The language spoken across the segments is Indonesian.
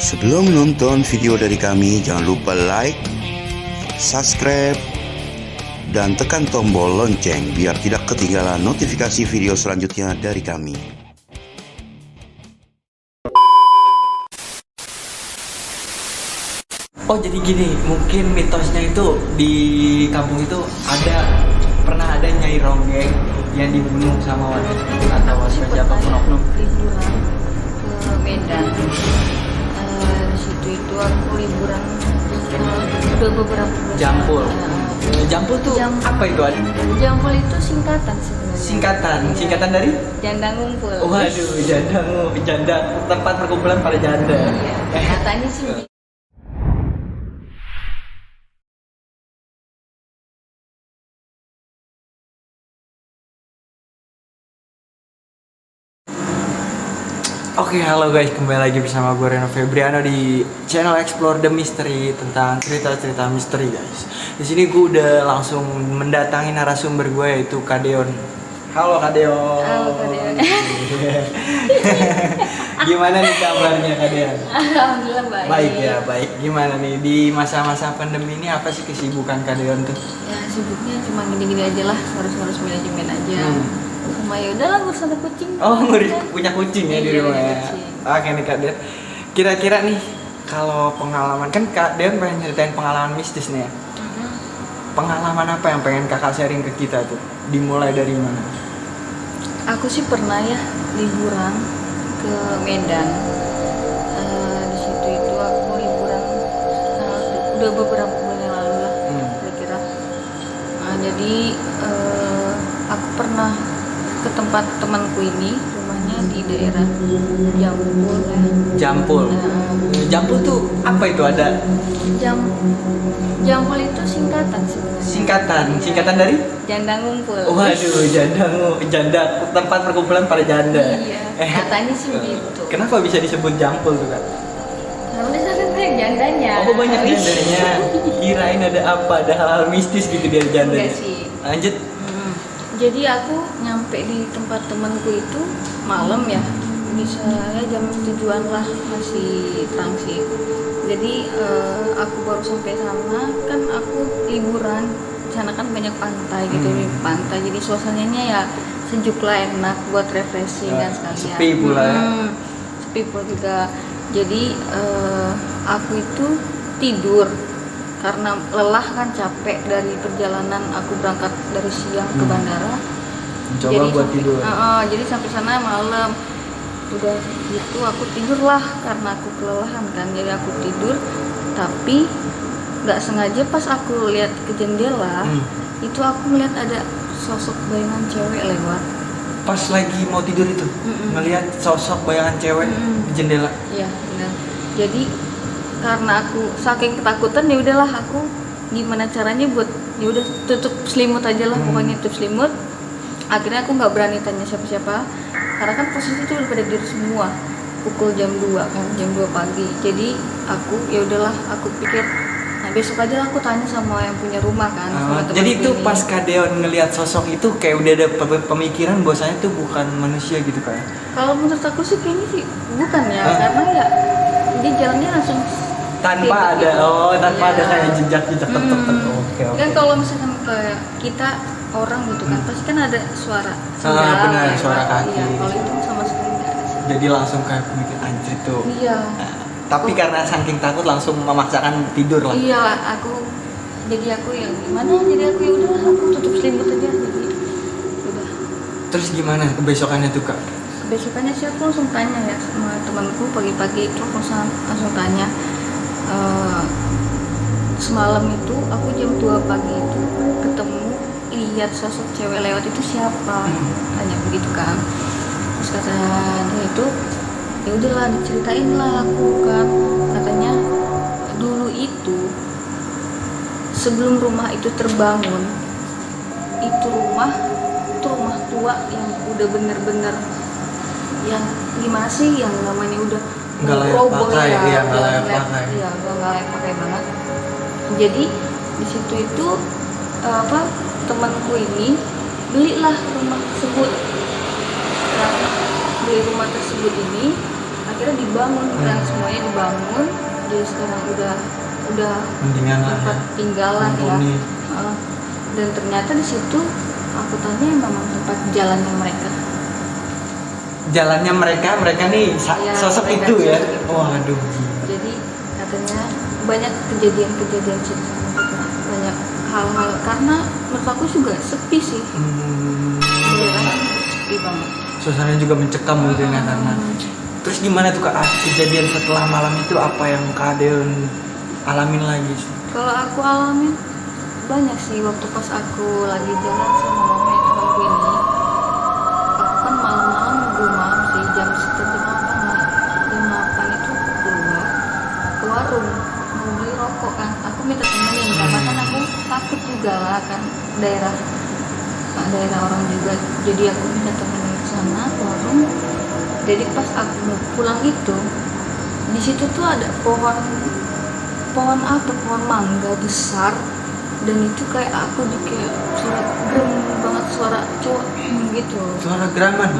Sebelum menonton video dari kami, jangan lupa like, subscribe, dan tekan tombol lonceng biar tidak ketinggalan notifikasi video selanjutnya dari kami. Oh, jadi gini, mungkin mitosnya itu di kampung itu pernah ada Nyai Ronggeng yang dibunuh sama warga sekitar atau siapapun oknum. Liburan ke Medan. Di situ itu aku liburan udah beberapa bulan. Jampul. Jampul tuh apa itu? Jampul itu singkatan sebenarnya. Singkatan dari? Janda ngumpul. Waduh, janda tempat perkumpulan para janda. Iya. Katanya sih. Oke, halo guys, kembali lagi bersama gue Reno Febriano di channel Explore the Mystery tentang cerita-cerita misteri guys. Di sini gue udah langsung mendatangi narasumber gue yaitu Kadeon. Halo Kadeon. Halo Kadeon. Gimana nih kabarnya Kadeon? Alhamdulillah baik. Baik ya, baik. Gimana nih di masa-masa pandemi ini apa sih kesibukan Kadeon tuh? Ya sibuknya cuma gini-gini aja lah, harus manajemen aja. Sama ya udahlah ngurus ada kucing. Oh, punya kucing ya di rumah ya. Oke nih Kak Deon. Kira-kira nih kalau pengalaman kan Kak Deon pengen ceritain pengalaman mistis nih ya. Pengalaman apa yang pengen Kakak sharing ke kita tuh? Dimulai dari mana? Aku sih pernah ya liburan ke Medan. Di situ itu aku liburan udah beberapa bulan yang lalu lah kira-kira. Jadi aku pernah ke tempat temanku ini, rumahnya di daerah Jampul ya. Jampul. Jampul tuh apa itu ada? Jampul itu singkatan sebenarnya. Singkatan dari? Janda ngumpul. Waduh, janda tempat perkumpulan para janda. Iya. Katanya sih begitu. Kenapa bisa disebut Jampul tuh Kak? Karena di sana banyak jandanya. Oh, banyak jandanya. Kirain ada apa? Ada hal-hal mistis gitu dari janda. Enggak sih. Lanjut. Jadi aku nyampe di tempat temanku itu malam ya, misalnya jam 7-an lah, masih transit. Jadi aku baru sampai sana, kan aku liburan, sana kan banyak pantai gitu, di pantai. Jadi suasananya ya sejuk lah, enak buat refreshing dan sekalian. Sepi pula ya. Sepi pula juga. Jadi aku itu tidur karena lelah kan, capek dari perjalanan, aku berangkat dari siang ke bandara. Coba jadi buat tidur. Jadi sampai sana malam. Udah gitu aku tidur lah karena aku kelelahan kan. Jadi aku tidur, tapi nggak sengaja pas aku lihat ke jendela, itu aku melihat ada sosok bayangan cewek lewat. Pas lagi mau tidur itu, melihat sosok bayangan cewek di jendela. Iya benar. Jadi karena aku saking ketakutan, ya udahlah aku gimana caranya buat ya udah tutup selimut aja lah, pokoknya tutup selimut. Akhirnya aku nggak berani tanya siapa-siapa karena kan posisi itu udah pada tidur semua, pukul jam 2 kan, jam 2 pagi. Jadi aku ya udahlah, aku pikir nah besok aja lah aku tanya sama yang punya rumah kan. Jadi itu pas Kadeon ngelihat sosok itu kayak udah ada pemikiran bahwasanya itu bukan manusia gitu kan? Kalau menurut aku sih kayaknya sih bukan ya, karena ya dia jalannya langsung tanpa ada gitu. Tanpa ada kayak jejak-jejak tertentu. Oke. Kan kalau misalkan kayak kita orang gitu kan, pasti kan ada suara benar, suara kaki. Iya, kalau itu sama sekali nggak ada sih. Jadi langsung kayak mikir anjir tuh. Iya. Tapi karena saking takut langsung memaksakan tidur lah. Iya, jadi aku yang gimana? Jadi aku ya udah aku tutup selimut aja. Jadi udah. Terus gimana kebesokannya tuh Kak? Besokannya sih aku langsung tanya ya sama temanku, pagi-pagi itu aku langsung tanya. Semalam itu aku jam 2 pagi itu ketemu, lihat sosok cewek lewat, itu siapa? Tanya begitu kan. Terus kata dia itu, ya udahlah diceritain lah aku kan. Katanya dulu itu sebelum rumah itu terbangun, itu rumah tua yang udah bener-bener yang gimana sih, yang namanya udah nggak layak pakai ya, nggak layak pakai. Iya, nggak layak pakai banget. Jadi di situ itu temanku ini belilah rumah tersebut. Nah, beli rumah tersebut ini akhirnya dibangun kan, semuanya dibangun. Jadi sekarang udah mendingan lah tempat tinggalan ya. mumpuni. Dan ternyata di situ aku tanya memang tempat jalannya mereka. Jalannya mereka nih Ya, sosok mereka itu ya. sosok itu. Waduh. Jadi katanya banyak kejadian-kejadian sih, banyak hal-hal, karena menurut aku juga sepi sih. Daerah sepi banget. Suasananya juga mencekam gitu ya karena. Terus gimana tuh Kak kejadian setelah malam itu, apa yang Kak Deon alamin lagi? Kalau aku alamin banyak sih, waktu pas aku lagi jalan sama mama itu aku ini, aku kan malam-malam belum malam sih, jam sekitar jam 8 itu keluar ke warung mau beli rokok kan, aku minta temenin karena kan aku takut juga lah kan, daerah orang juga, jadi aku minta temenin ke sana ke warung. Jadi pas aku mau pulang itu, di situ tuh ada pohon mangga besar, dan itu kayak aku kayak suara gerem banget, suara cowok gitu. Suara geraman.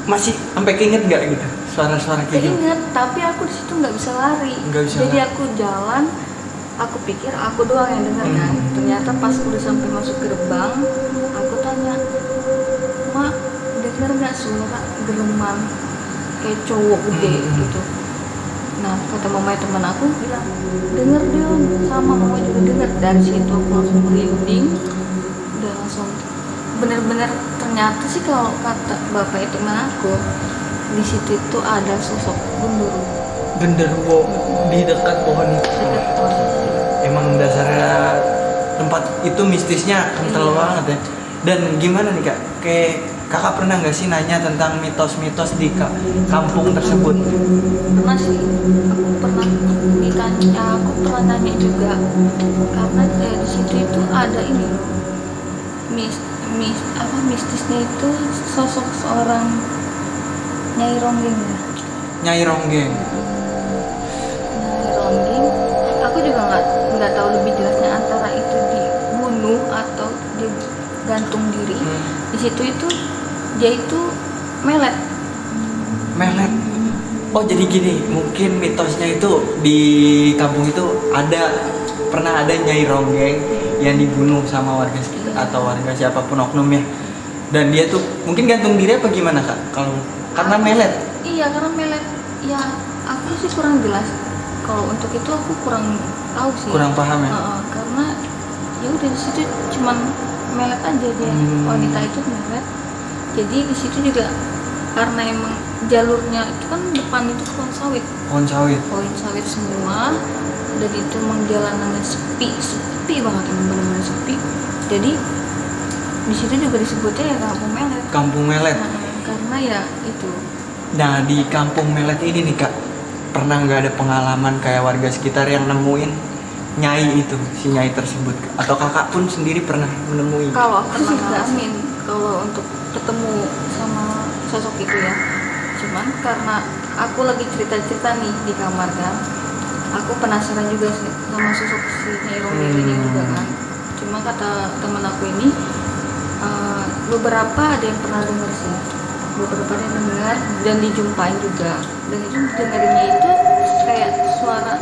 Masih sampai keinget nggak gitu suara-suara kayak gitu? Keinget, tapi aku di situ nggak bisa lari. Jadi aku jalan, aku pikir aku doang yang dengar kan. Ternyata pas udah sampai masuk gerbang, aku tanya, "Mak, dengar nggak suara gereman kayak cowok gede gitu?" Nah, kata mama teman aku bilang, "Denger Dion, sama mama juga denger." Dari situ aku langsung merinding, udah langsung bener-bener. Ternyata sih kalau kata bapak teman aku, di situ itu ada sosok genderuwo di dekat pohon itu. dekat pohon itu. Emang dasarnya tempat itu mistisnya kental banget ya. Dan gimana nih Kak, kayak Kakak pernah nggak sih nanya tentang mitos-mitos di kampung tersebut? Pernah sih, aku pernah ditanya, aku pernah nanya juga, karena di situ itu ada ini loh, mistisnya itu sosok seorang Nyai Ronggeng ya. Nyai Ronggeng. Nyai Ronggeng, aku juga nggak tahu lebih jelasnya antara itu dibunuh atau digantung diri. Di situ itu dia itu melet. Oh jadi gini, mungkin mitosnya itu di kampung itu pernah ada Nyai Ronggeng yang dibunuh sama warga sekitar atau warga siapapun oknum ya. Dan dia tuh mungkin gantung diri apa gimana Kak? Kalau karena melet. Iya, karena melet. Ya, aku sih kurang jelas. Kalau untuk itu aku kurang tahu sih. Kurang paham ya. Karena ya udah di situ cuman melet aja dia. Wanita itu melet. Jadi di situ juga karena emang jalurnya itu kan depan itu pohon sawit semua, dan itu emang jalanannya sepi banget, emang benar-benar sepi. Jadi di situ juga disebutnya ya kampung melet. Karena ya itu. Nah di kampung melet ini nih Kak, pernah nggak ada pengalaman kayak warga sekitar yang nemuin nyai itu, si nyai tersebut, atau Kakak pun sendiri pernah menemui? Kalau aku sih ngalamin kalau untuk ketemu sama sosok itu ya, cuman karena aku lagi cerita nih di kamar kan, aku penasaran juga sih sama sosok si Nyai Ronggeng ini juga kan. Cuma kata teman aku ini, beberapa ada yang pernah dengar sih, beberapa ada yang dengar dan dijumpain juga, dan itu dengerinnya itu kayak suara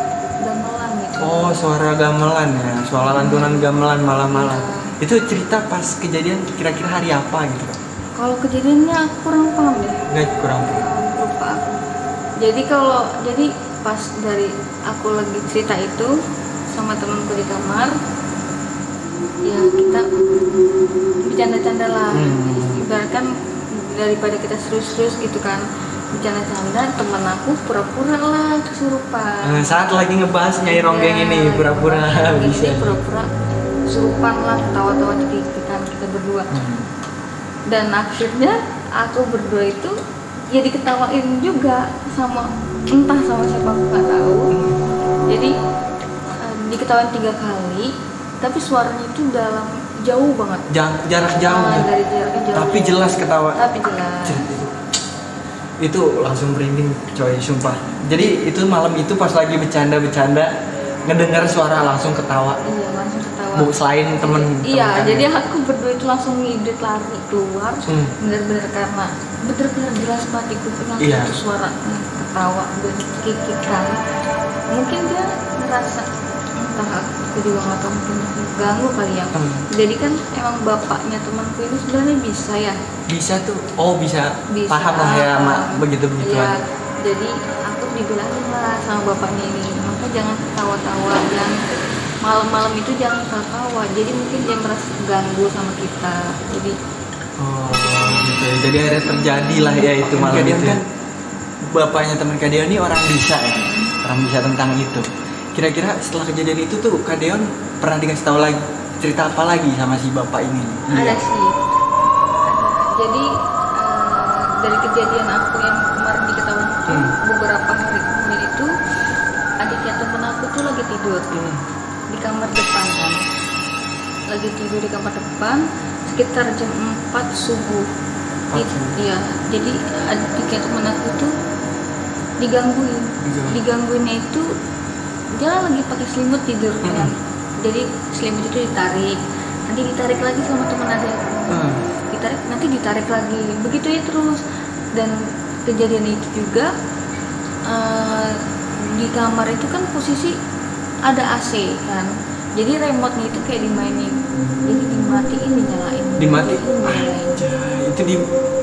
gamelan gitu. Oh, suara gamelan ya, suara lantunan gamelan malam-malam. Itu cerita pas kejadian kira-kira hari apa gitu Kak? Kalau kejadiannya aku kurang paham deh. Kurang paham. Lupa aku. Jadi pas dari aku lagi cerita itu sama temanku di kamar, ya kita bercanda-canda lah. Ibaratkan daripada kita serius-serius gitu kan, bercanda-canda, teman aku pura-pura lah kesurupan. Saat lagi ngebahas Nyai Ronggeng ini pura-pura bisa. Pura-pura kesurupan lah, ketawa-tawa cekikikan kita berdua. Dan akhirnya aku berdua itu ya diketawain juga entah sama siapa aku nggak tahu. Jadi diketawain 3 kali, tapi suaranya itu jauh banget. Jarak jauh. Dari jaraknya jauh. Tapi jelas ketawa. Tapi jelas. Itu langsung merinding coy, sumpah. Jadi itu malam itu pas lagi bercanda-bercanda ngedengar suara langsung ketawa. Iya, langsung ketawa. Selain temen Iya, kan? jadi aku berdua itu langsung ngidit lari keluar. Bener-bener karena bener-bener jelas banget itu langsung Iya. itu suara ketawa berkikikan. Mungkin dia ngerasa entah aku juga nggak tahu, mungkin ganggu kali ya. Jadi kan emang bapaknya temanku itu sebenarnya bisa ya. Bisa tuh, bisa Bisa. paham lah ya begitu-begitu Iya, aja. jadi aku dibilangin lah sama bapaknya ini, maka jangan ketawa-tawa, jangan malam-malam itu jangan ketawa. Jadi mungkin dia merasa ganggu sama kita. Jadi Oh gitu ya. Jadi akhirnya terjadi lah ya itu malam itu. Kan bapaknya teman Kak Deon ini orang bisa ya, orang bisa tentang itu. Kira-kira setelah kejadian itu tuh Kak Deon pernah dikasih tahu lagi cerita apa lagi sama si bapak ini? ada sih, ada. Jadi dari kejadian aku yang kemarin diketahui itu beberapa hari kemudian itu adiknya temen aku tuh lagi tidur di kamar depan kan, lagi tidur di kamar depan sekitar jam 4 subuh. Iya, jadi adiknya temen aku tuh digangguinnya itu dia lagi pakai selimut tidur kan. Jadi selimut itu ditarik, nanti ditarik lagi sama teman adik, ditarik lagi, begitu ya terus. Dan kejadian itu juga di kamar itu kan posisi ada AC kan, jadi remote-nya itu kayak dimainin, jadi dimatiin dinyalain.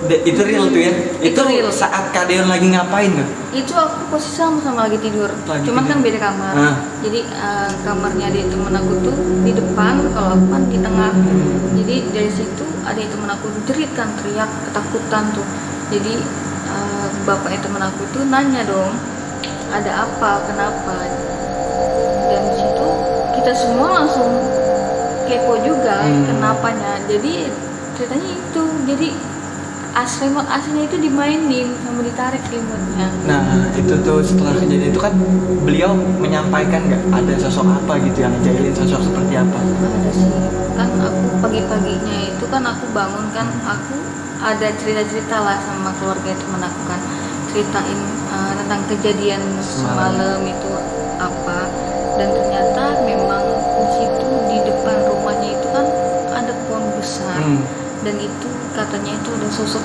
Itu real tuh ya? Itu real. Saat Kak Deon lagi ngapain tuh? Itu aku posisi sama-sama lagi tidur, cuman kan beda kamar. Jadi kamarnya ada temen aku tuh di depan, kalau aku kan di tengah. Jadi dari situ ada temen aku jerit kan, teriak ketakutan tuh. Jadi bapaknya temen aku tuh nanya dong, ada apa, kenapa? Dan di situ kita semua langsung kepo juga kenapanya. Jadi ceritanya itu, jadi remote AC-nya itu dimainin sama ditarik remote-nya. Nah itu tuh setelah kejadian itu kan beliau menyampaikan nggak ada sosok apa gitu yang ngejailin, sosok seperti apa? Ada sih, kan aku pagi-paginya itu kan aku bangun kan, aku ada cerita-cerita lah sama keluarga teman aku kan, ceritain tentang kejadian semalam itu apa. Dan ternyata memang di situ di depan rumahnya itu kan ada pohon besar. Dan itu katanya itu ada sosok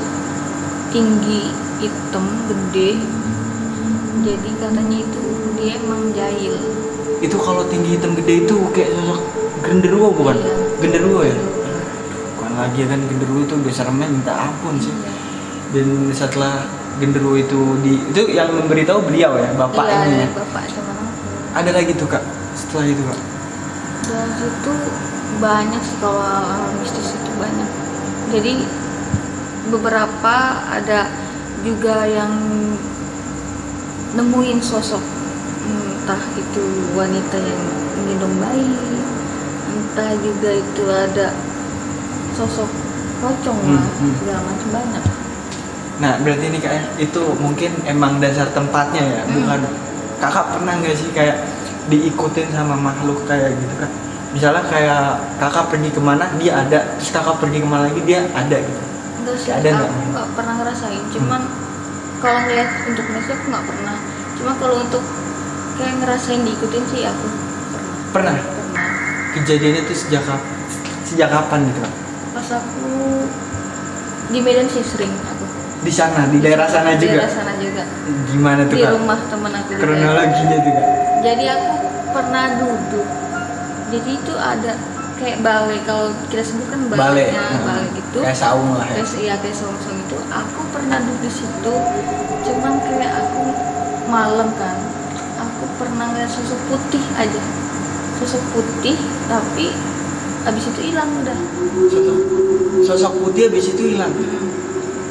tinggi hitam gede, jadi katanya itu dia emang jahil. Itu kalau tinggi hitam gede itu kayak sosok genderuwo bukan? Iya. Genderuwo ya? Bukan lagi kan, genderuwo itu udah seremnya minta ampun sih. Iya. Dan setelah genderuwo itu itu yang memberitahu beliau ya, bapak ini ya? Bapak teman aku. Ada lagi tuh Kak, setelah itu Kak? Dan situ banyak sih, kalau mistis itu banyak. Jadi beberapa ada juga yang nemuin sosok, entah itu wanita yang menggendong bayi, entah juga itu ada sosok pocong lah, segala macam banyak. Nah berarti ini Kak, itu mungkin emang dasar tempatnya ya, bukan? Kakak pernah nggak sih kayak diikutin sama makhluk kayak gitu Kak? Misalnya kayak kakak pergi kemana dia ada, terus kakak pergi kemana lagi dia ada gitu? Enggak sih, Ada aku nggak pernah ngerasain. Cuman kalau ngeliat untuk Indonesia aku nggak pernah. Cuma kalau untuk kayak ngerasain diikutin sih aku Pernah? Kejadiannya itu sejak kapan gitu Kak? pas aku di Medan sih sering aku. Di sana, di daerah sana Di juga? daerah sana juga. Gimana tuh Di Kak? rumah teman aku. Kronologinya tuh Kak? Jadi aku pernah duduk. Jadi itu ada kayak balai, kalau kita sebut kan balai gitu. Kayak saung lah ya? Kayak saung-saung itu. Aku pernah duduk di situ. Cuman kayak aku malam kan. Aku pernah ngeliat sosok putih aja. Sosok putih, tapi abis itu hilang udah. Sosok putih abis itu hilang?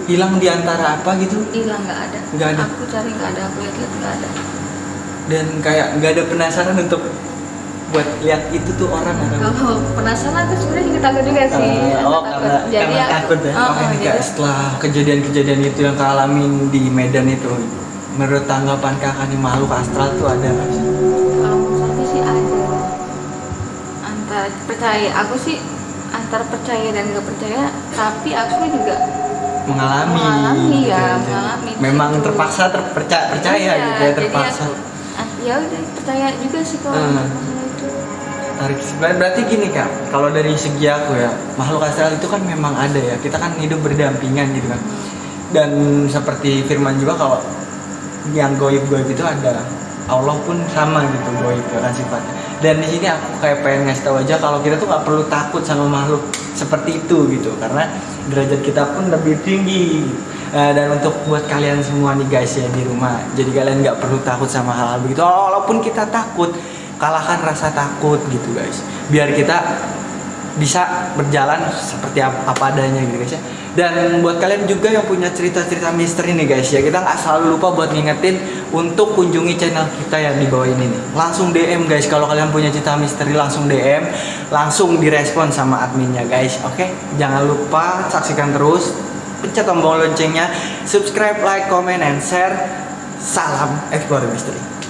Hilang di antara apa gitu? Hilang, nggak ada. Nggak ada? Aku cari nggak ada, aku lihat nggak ada. Dan kayak nggak ada penasaran untuk buat lihat itu tuh orang atau? Kalau penasaran aku sebenarnya juga takut juga sih. Karena takut ya? Oke nih Kak, setelah kejadian-kejadian itu yang Kak alamin di Medan itu, menurut tanggapan Kakak nih, makhluk astral tuh ada nggak sih? Kalau menurut aku sih ada. Antara percaya, aku sih antara percaya dan nggak percaya, tapi aku juga mengalami ya, gitu. mengalami. Memang gitu. terpaksa percaya Iya, gitu ya, jadi terpaksa. ya udah percaya juga sih kalau masalah itu. tarik kesimpulan berarti gini Kak, kalau dari segi aku ya, makhluk astral itu kan memang ada ya, kita kan hidup berdampingan gitu kan. Dan seperti firman juga kalau yang goib-goib itu ada, Allah pun sama gitu goib ya kan sifatnya. Dan di sini aku kayak pengen ngasih tahu aja kalau kita tuh nggak perlu takut sama makhluk seperti itu gitu, karena derajat kita pun lebih tinggi. Dan untuk buat kalian semua nih guys ya di rumah, jadi kalian nggak perlu takut sama hal-hal begitu. Walaupun kita takut, kalahkan rasa takut gitu guys, biar kita bisa berjalan seperti apa adanya gitu guys ya. Dan buat kalian juga yang punya cerita-cerita misteri nih guys ya, kita nggak selalu lupa buat ngingetin untuk kunjungi channel kita yang di bawah ini nih. Langsung DM guys, kalau kalian punya cerita misteri langsung DM, langsung direspon sama adminnya guys. Oke, jangan lupa saksikan terus, pencet tombol loncengnya, subscribe, like, comment, and share. Salam Explore Misteri.